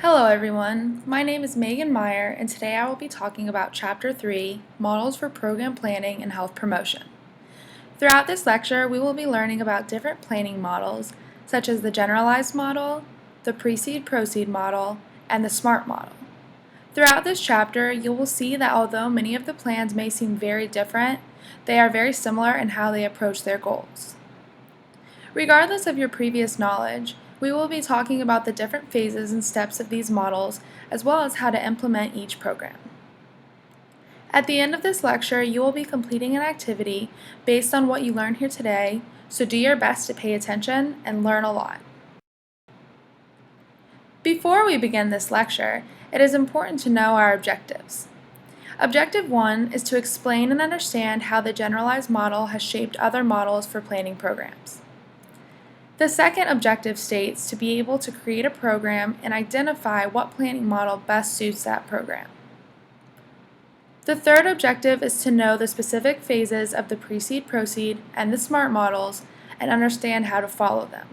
Hello everyone, my name is Meyer, and today I will be talking about Chapter 3, Models for Program Planning and Health Promotion. Throughout this lecture, we will be learning about different planning models, such as the generalized model, the precede-proceed model, and the SMART model. Throughout this chapter, you will see that although many of the plans may seem very different, they are very similar in how they approach their goals. Regardless of your previous knowledge, we will be talking about the different phases and steps of these models, as well as how to implement each program. At the end of this lecture, you will be completing an activity based on what you learned here today, so do your best to pay attention and learn a lot. Before we begin this lecture, it is important to know our objectives. Objective 1 is to explain and understand how the generalized model has shaped other models for planning programs. The second objective states to be able to create a program and identify what planning model best suits that program. The third objective is to know the specific phases of the precede-proceed and the SMART models and understand how to follow them.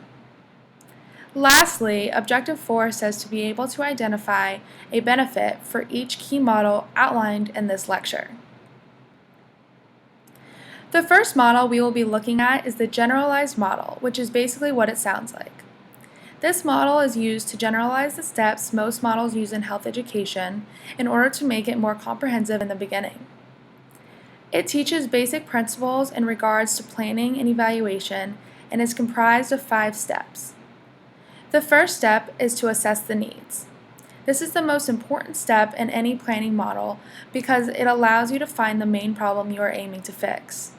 Lastly, Objective 4 says to be able to identify a benefit for each key model outlined in this lecture. The first model we will be looking at is the generalized model, which is basically what it sounds like. This model is used to generalize the steps most models use in health education in order to make it more comprehensive in the beginning. It teaches basic principles in regards to planning and evaluation and is comprised of 5 steps. The first step is to assess the needs. This is the most important step in any planning model because it allows you to find the main problem you are aiming to fix.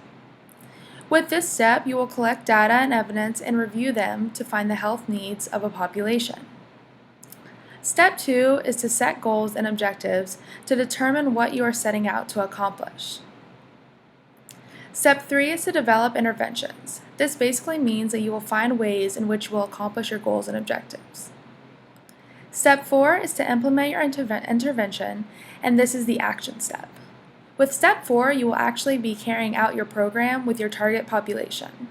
With this step, you will collect data and evidence and review them to find the health needs of a population. Step 2 is to set goals and objectives to determine what you are setting out to accomplish. Step 3 is to develop interventions. This basically means that you will find ways in which you will accomplish your goals and objectives. Step 4 is to implement your intervention, and this is the action step. With Step 4, you will actually be carrying out your program with your target population.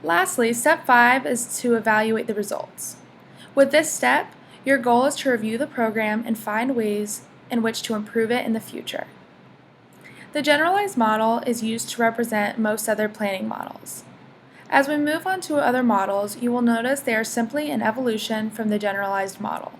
Lastly, Step 5 is to evaluate the results. With this step, your goal is to review the program and find ways in which to improve it in the future. The generalized model is used to represent most other planning models. As we move on to other models, you will notice they are simply an evolution from the generalized model.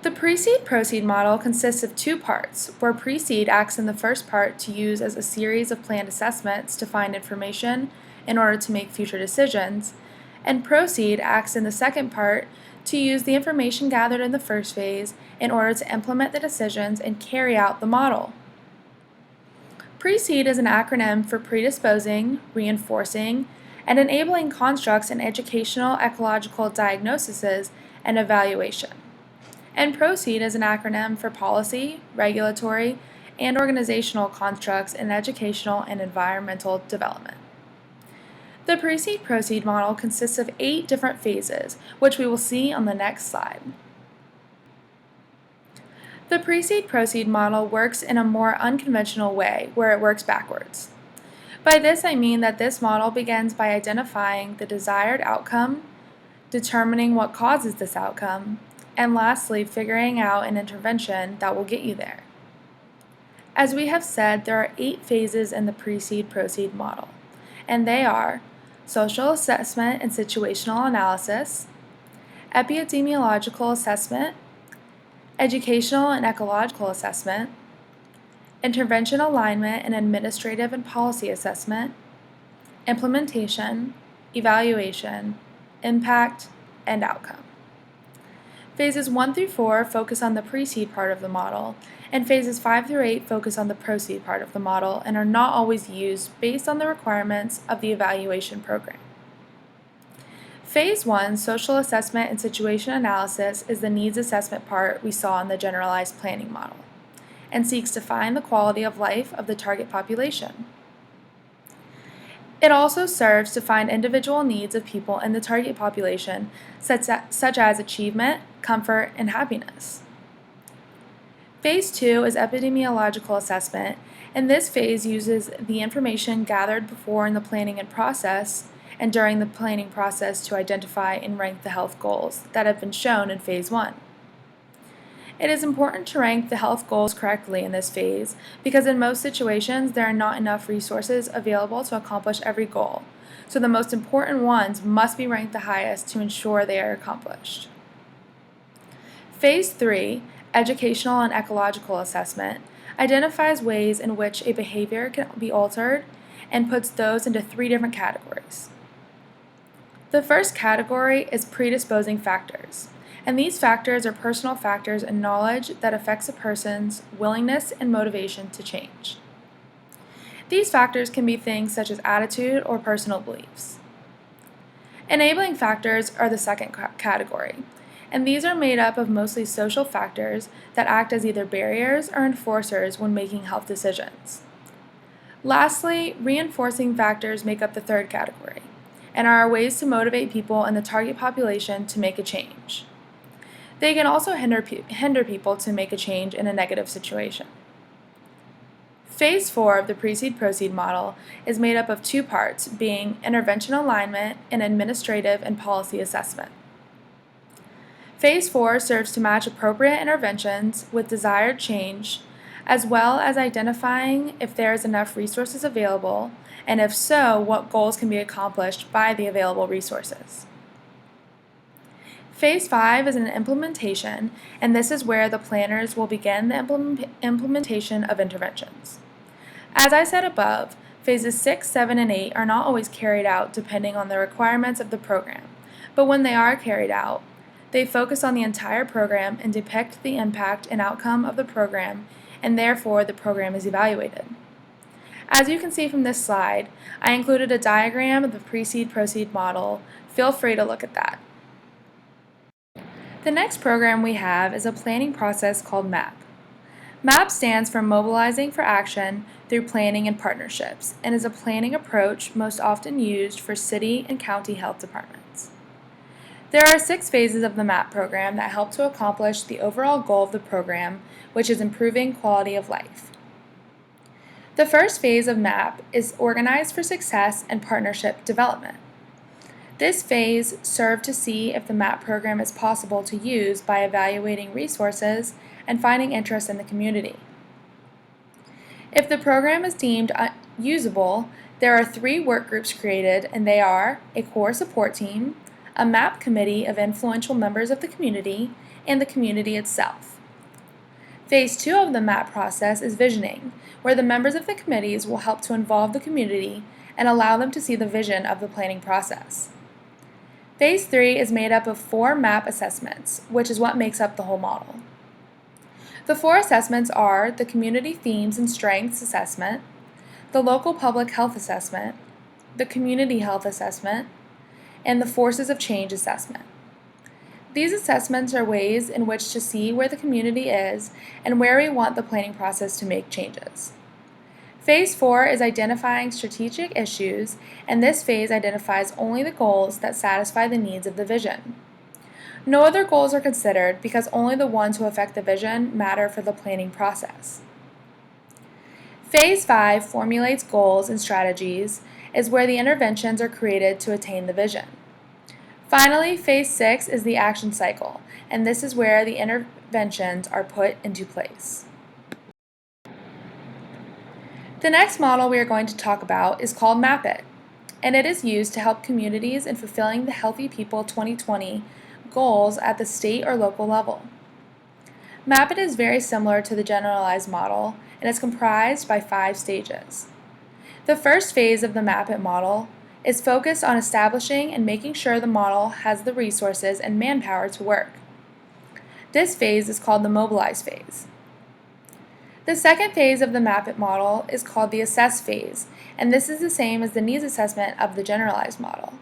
The precede-proceed model consists of 2 parts, where precede acts in the first part to use as a series of planned assessments to find information in order to make future decisions, and proceed acts in the second part to use the information gathered in the first phase in order to implement the decisions and carry out the model. Precede is an acronym for predisposing, reinforcing, and enabling constructs in educational ecological diagnoses and evaluation. And proceed is an acronym for policy, regulatory, and organizational constructs in educational and environmental development. The precede-proceed model consists of 8 different phases, which we will see on the next slide. The precede-proceed model works in a more unconventional way, where it works backwards. By this I mean that this model begins by identifying the desired outcome, determining what causes this outcome, and lastly, figuring out an intervention that will get you there. As we have said, there are 8 phases in the precede-proceed model, and they are social assessment and situational analysis, epidemiological assessment, educational and ecological assessment, intervention alignment and administrative and policy assessment, implementation, evaluation, impact, and outcome. Phases 1 through 4 focus on the precede part of the model, and phases 5 through 8 focus on the proceed part of the model and are not always used based on the requirements of the evaluation program. Phase 1, social assessment and situation analysis, is the needs assessment part we saw in the generalized planning model, and seeks to find the quality of life of the target population. It also serves to find individual needs of people in the target population, such as achievement, comfort, and happiness. Phase 2 is epidemiological assessment, and this phase uses the information gathered before in the planning and process and during the planning process to identify and rank the health goals that have been shown in Phase 1. It is important to rank the health goals correctly in this phase because in most situations there are not enough resources available to accomplish every goal, so the most important ones must be ranked the highest to ensure they are accomplished. Phase 3, Educational and Ecological Assessment, identifies ways in which a behavior can be altered and puts those into 3 different categories. The first category is predisposing factors, and these factors are personal factors and knowledge that affects a person's willingness and motivation to change. These factors can be things such as attitude or personal beliefs. Enabling factors are the second category, and these are made up of mostly social factors that act as either barriers or enforcers when making health decisions. Lastly, reinforcing factors make up the third category, and are ways to motivate people in the target population to make a change. They can also hinder people to make a change in a negative situation. Phase 4 of the Precede-Proceed model is made up of 2 parts, being intervention alignment and administrative and policy assessment. Phase 4 serves to match appropriate interventions with desired change, as well as identifying if there is enough resources available, and if so, what goals can be accomplished by the available resources. Phase 5 is an implementation, and this is where the planners will begin the implementation of interventions. As I said above, phases 6, 7, and 8 are not always carried out depending on the requirements of the program, but when they are carried out, they focus on the entire program and depict the impact and outcome of the program, and therefore the program is evaluated. As you can see from this slide, I included a diagram of the Precede-Proceed model. Feel free to look at that. The next program we have is a planning process called MAP. MAP stands for Mobilizing for Action Through Planning and Partnerships and is a planning approach most often used for city and county health departments. There are 6 phases of the MAP program that help to accomplish the overall goal of the program, which is improving quality of life. The first phase of MAP is Organized for Success and Partnership Development. This phase served to see if the MAP program is possible to use by evaluating resources and finding interest in the community. If the program is deemed usable, there are 3 work groups created, and they are a core support team, a MAP committee of influential members of the community, and the community itself. Phase 2 of the MAP process is visioning, where the members of the committees will help to involve the community and allow them to see the vision of the planning process. Phase 3 is made up of 4 MAP assessments, which is what makes up the whole model. The 4 assessments are the Community Themes and Strengths Assessment, the Local Public Health Assessment, the Community Health Assessment, and the Forces of Change Assessment. These assessments are ways in which to see where the community is and where we want the planning process to make changes. Phase 4 is identifying strategic issues, and this phase identifies only the goals that satisfy the needs of the vision. No other goals are considered because only the ones who affect the vision matter for the planning process. Phase 5 formulates goals and strategies, is where the interventions are created to attain the vision. Finally, Phase 6 is the action cycle, and this is where the interventions are put into place. The next model we are going to talk about is called MAP IT, and it is used to help communities in fulfilling the Healthy People 2020 goals at the state or local level. MAP IT is very similar to the generalized model and is comprised by 5 stages. The first phase of the MAP IT model is focused on establishing and making sure the model has the resources and manpower to work. This phase is called the Mobilize phase. The second phase of the MAP IT model is called the Assess phase, and this is the same as the needs assessment of the generalized model.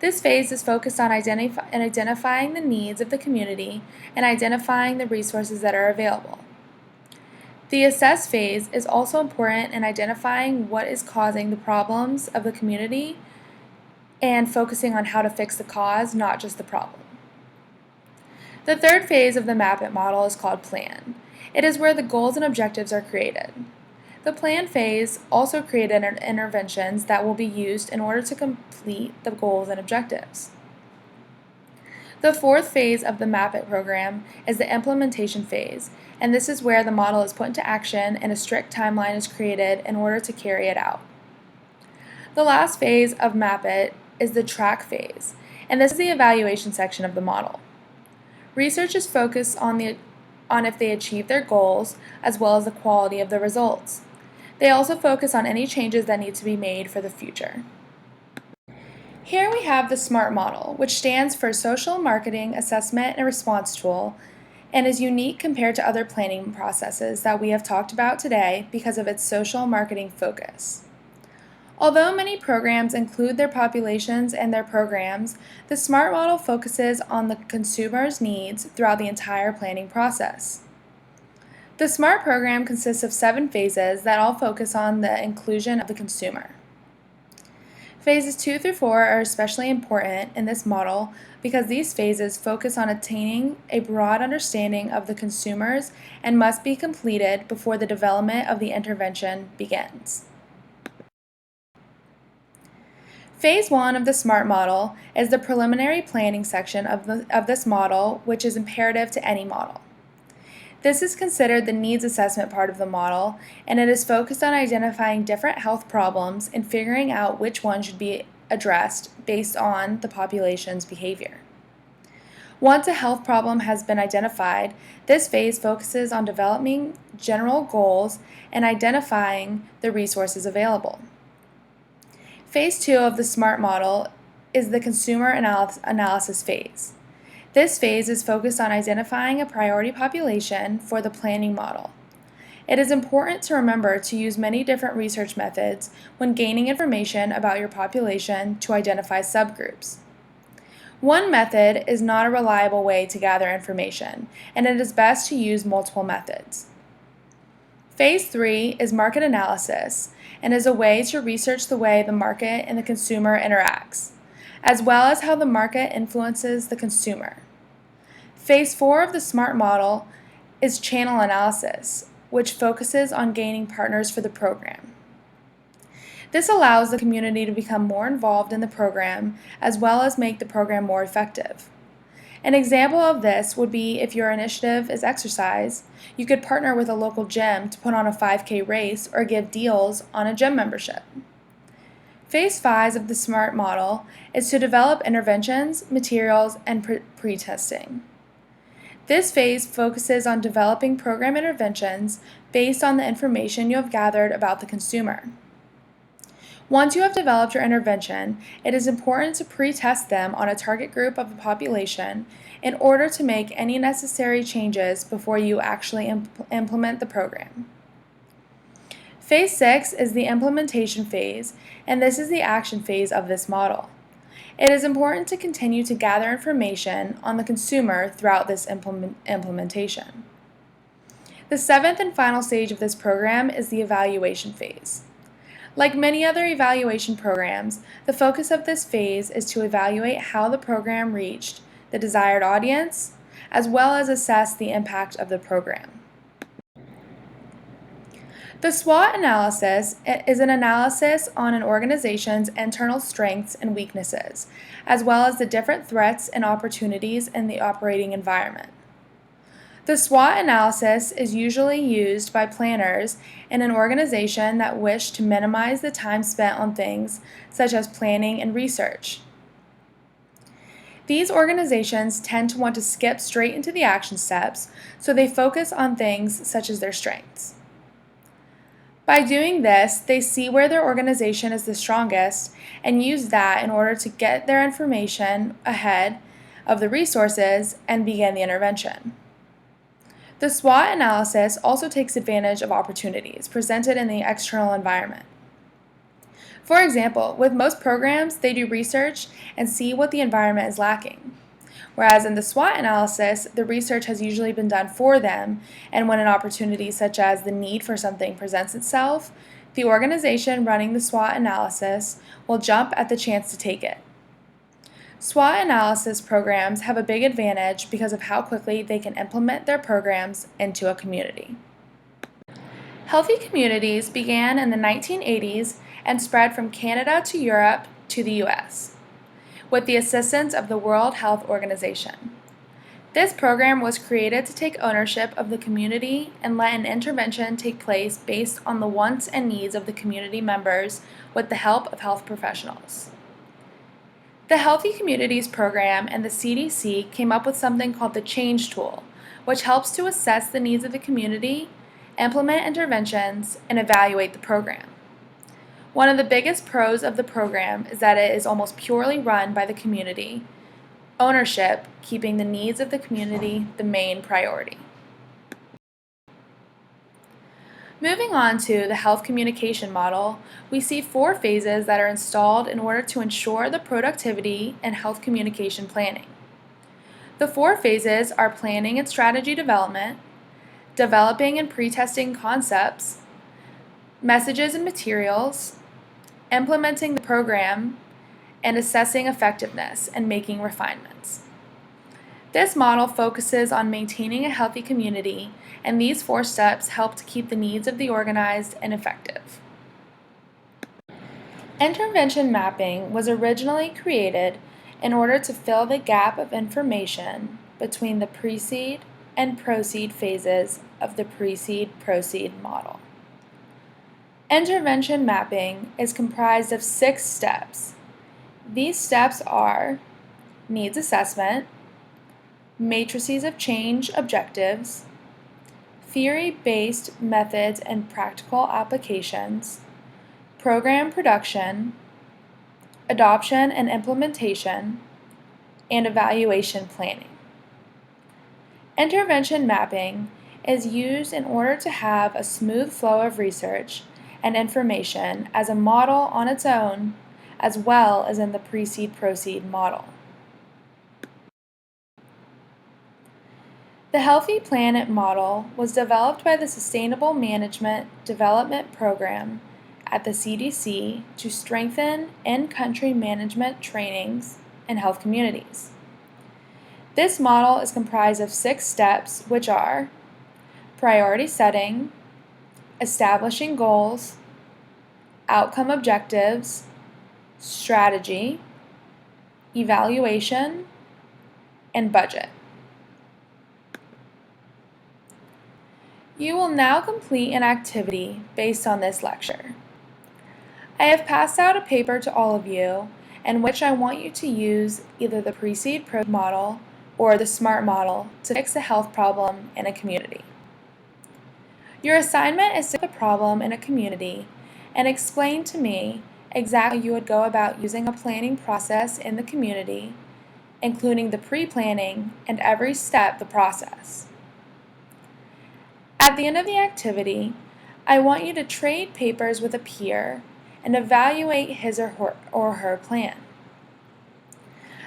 This phase is focused on identifying the needs of the community and identifying the resources that are available. The Assess phase is also important in identifying what is causing the problems of the community and focusing on how to fix the cause, not just the problem. The third phase of the MAP IT model is called Plan. It is where the goals and objectives are created. The plan phase also created interventions that will be used in order to complete the goals and objectives. The fourth phase of the MAP-IT program is the implementation phase, and this is where the model is put into action and a strict timeline is created in order to carry it out. The last phase of MAP-IT is the track phase, and this is the evaluation section of the model. Research is focused on if they achieve their goals as well as the quality of the results. They also focus on any changes that need to be made for the future. Here we have the SMART model, which stands for Social Marketing Assessment and Response Tool, and is unique compared to other planning processes that we have talked about today because of its social marketing focus. Although many programs include their populations and their programs, the SMART model focuses on the consumer's needs throughout the entire planning process. The SMART program consists of 7 phases that all focus on the inclusion of the consumer. Phases 2 through 4 are especially important in this model because these phases focus on attaining a broad understanding of the consumers and must be completed before the development of the intervention begins. Phase 1 of the SMART model is the preliminary planning section of this model, which is imperative to any model. This is considered the needs assessment part of the model, and it is focused on identifying different health problems and figuring out which one should be addressed based on the population's behavior. Once a health problem has been identified, this phase focuses on developing general goals and identifying the resources available. Phase 2 of the SMART model is the consumer analysis phase. This phase is focused on identifying a priority population for the planning model. It is important to remember to use many different research methods when gaining information about your population to identify subgroups. One method is not a reliable way to gather information, and it is best to use multiple methods. Phase 3 is market analysis and is a way to research the way the market and the consumer interacts, as well as how the market influences the consumer. Phase 4 of the SMART model is channel analysis, which focuses on gaining partners for the program. This allows the community to become more involved in the program as well as make the program more effective. An example of this would be if your initiative is exercise, you could partner with a local gym to put on a 5K race or give deals on a gym membership. Phase 5 of the SMART model is to develop interventions, materials, and pre-testing. This phase focuses on developing program interventions based on the information you have gathered about the consumer. Once you have developed your intervention, it is important to pre-test them on a target group of the population in order to make any necessary changes before you actually implement the program. Phase 6 is the implementation phase, and this is the action phase of this model. It is important to continue to gather information on the consumer throughout this implementation. The 7th and final stage of this program is the evaluation phase. Like many other evaluation programs, the focus of this phase is to evaluate how the program reached the desired audience, as well as assess the impact of the program. The SWOT analysis is an analysis on an organization's internal strengths and weaknesses, as well as the different threats and opportunities in the operating environment. The SWOT analysis is usually used by planners in an organization that wish to minimize the time spent on things such as planning and research. These organizations tend to want to skip straight into the action steps, so they focus on things such as their strengths. By doing this, they see where their organization is the strongest and use that in order to get their information ahead of the resources and begin the intervention. The SWOT analysis also takes advantage of opportunities presented in the external environment. For example, with most programs, they do research and see what the environment is lacking. Whereas in the SWOT analysis, the research has usually been done for them, and when an opportunity such as the need for something presents itself, the organization running the SWOT analysis will jump at the chance to take it. SWOT analysis programs have a big advantage because of how quickly they can implement their programs into a community. Healthy communities began in the 1980s and spread from Canada to Europe to the US, with the assistance of the World Health Organization. This program was created to take ownership of the community and let an intervention take place based on the wants and needs of the community members with the help of health professionals. The Healthy Communities Program and the CDC came up with something called the Change Tool, which helps to assess the needs of the community, implement interventions, and evaluate the program. One of the biggest pros of the program is that it is almost purely run by the community, ownership keeping the needs of the community the main priority. Moving on to the health communication model, we see 4 phases that are installed in order to ensure the productivity and health communication planning. The 4 phases are planning and strategy development, developing and pre-testing concepts, messages and materials, implementing the program, and assessing effectiveness and making refinements. This model focuses on maintaining a healthy community, and these 4 steps help to keep the needs of the organized and effective. Intervention mapping was originally created in order to fill the gap of information between the precede and proceed phases of the precede-proceed model. Intervention mapping is comprised of 6 steps. These steps are needs assessment, matrices of change objectives, theory-based methods and practical applications, program production, adoption and implementation, and evaluation planning. Intervention mapping is used in order to have a smooth flow of research and information as a model on its own, as well as in the precede-proceed model. The Healthy Planet model was developed by the Sustainable Management Development Program at the CDC to strengthen in-country management trainings in health communities. This model is comprised of 6 steps, which are priority setting, establishing goals, outcome objectives, strategy, evaluation, and budget. You will now complete an activity based on this lecture. I have passed out a paper to all of you in which I want you to use either the precede-proceed model or the SMART model to fix a health problem in a community. Your assignment is to fix a problem in a community and explain to me exactly how you would go about using a planning process in the community, including the pre-planning and every step of the process. At the end of the activity, I want you to trade papers with a peer and evaluate his or her plan.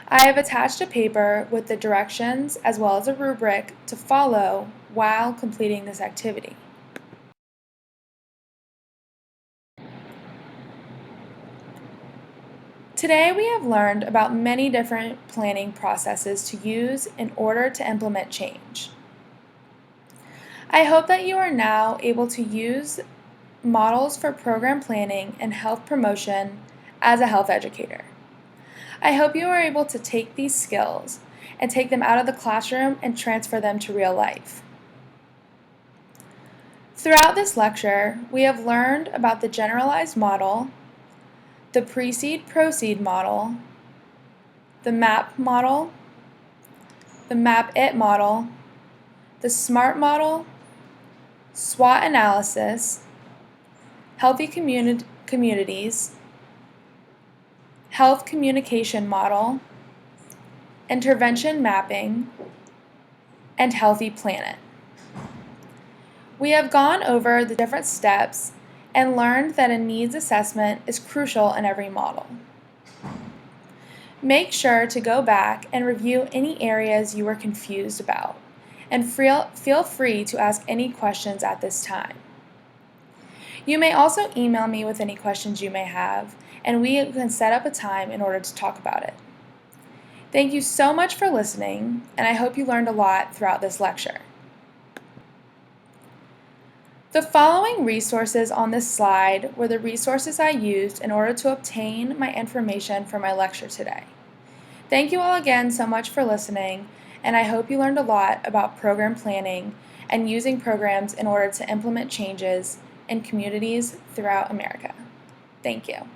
I have attached a paper with the directions as well as a rubric to follow while completing this activity. Today we have learned about many different planning processes to use in order to implement change. I hope that you are now able to use models for program planning and health promotion as a health educator. I hope you are able to take these skills and take them out of the classroom and transfer them to real life. Throughout this lecture, we have learned about the generalized model, the precede-proceed model, the MAP model, the MAP-IT model, the SMART model, SWOT analysis, healthy communities, health communication model, intervention mapping, and healthy planet. We have gone over the different steps and learned that a needs assessment is crucial in every model. Make sure to go back and review any areas you were confused about, and feel free to ask any questions at this time. You may also email me with any questions you may have, and we can set up a time in order to talk about it. Thank you so much for listening, and I hope you learned a lot throughout this lecture. The following resources on this slide were the resources I used in order to obtain my information for my lecture today. Thank you all again so much for listening, and I hope you learned a lot about program planning and using programs in order to implement changes in communities throughout America. Thank you.